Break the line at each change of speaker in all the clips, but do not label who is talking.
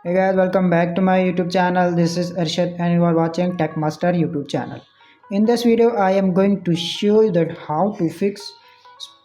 Hey guys, welcome back to my YouTube channel. This is Arshad and you are watching Tech Master YouTube channel. In this video, I am going to show you that how to fix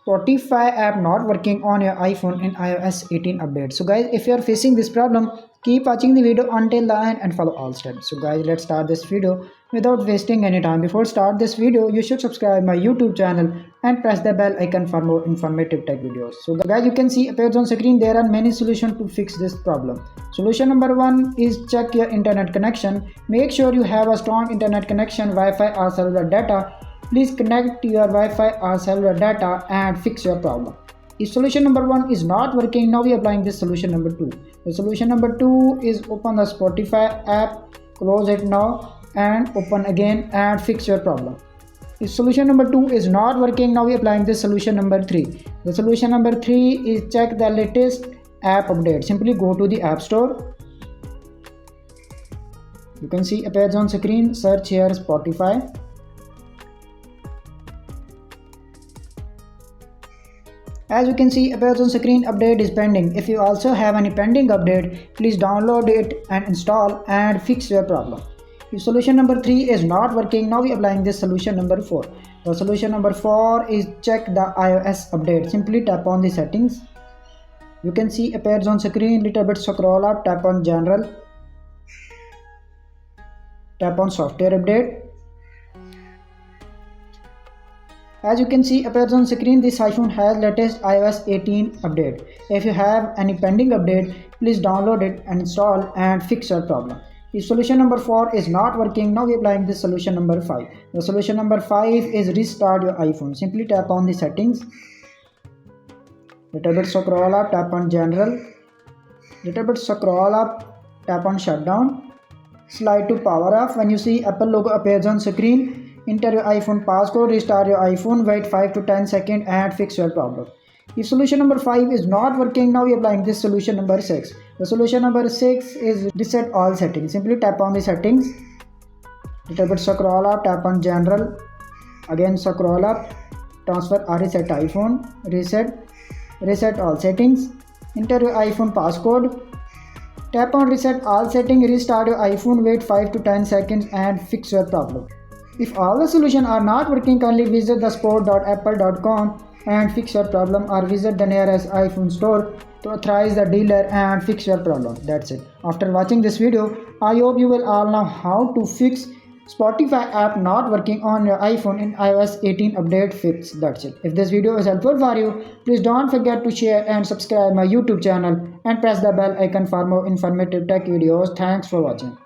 Spotify app not working on your iPhone in iOS 18 update. So guys, if you are facing this problem, keep watching the video until the end and follow all steps. So guys, let's start this video without wasting any time. Before start this video, you should subscribe my YouTube channel and press the bell icon for more informative tech videos. So guys, you can see appears on screen there are many solutions to fix this problem. Solution number one is check your internet connection. Make sure you have a strong internet connection, Wi-Fi or cellular data. Please connect your Wi-Fi or cellular data and fix your problem. If solution number one is not working, now we are applying this solution number two. The solution number two is open the Spotify app, close it now and open again and fix your problem. If solution number two is not working, now we are applying this solution number three. The solution number three is check the latest app update. Simply go to the App Store. You can see appears on screen. Search here Spotify. As you can see appears on screen, update is pending. If you also have any pending update, please download it and install and fix your problem. If solution number 3 is not working, now we are applying this solution number 4. The solution number 4 is check the iOS update. Simply tap on the settings. You can see appears on screen, little bit scroll up, tap on general, tap on software update. As you can see appears on screen, this iPhone has latest iOS 18 update. If you have any pending update, please download it and install and fix your problem. If solution number 4 is not working, now we are applying this solution number 5. The solution number 5 is restart your iPhone. Simply tap on the settings. Little bit scroll up, tap on general. Little bit scroll up, tap on shutdown. Slide to power off. When you see Apple logo appears on screen, enter your iPhone passcode, restart your iPhone, wait 5 to 10 seconds and fix your problem. If solution number 5 is not working, now we are applying this solution number 6. The solution number 6 is reset all settings. Simply tap on the settings. Little bit scroll up, tap on general. Again scroll up, transfer or reset iPhone, reset all settings. Enter your iPhone passcode. Tap on reset all settings, restart your iPhone, wait 5 to 10 seconds and fix your problem. If all the solutions are not working, kindly visit the support.apple.com and fix your problem, or visit the nearest iPhone store to authorize the dealer and fix your problem. That's it. After watching this video, I hope you will all know how to fix Spotify app not working on your iPhone in iOS 18 update fix. That's it. If this video is helpful for you, please don't forget to share and subscribe my YouTube channel and press the bell icon for more informative tech videos. Thanks for watching.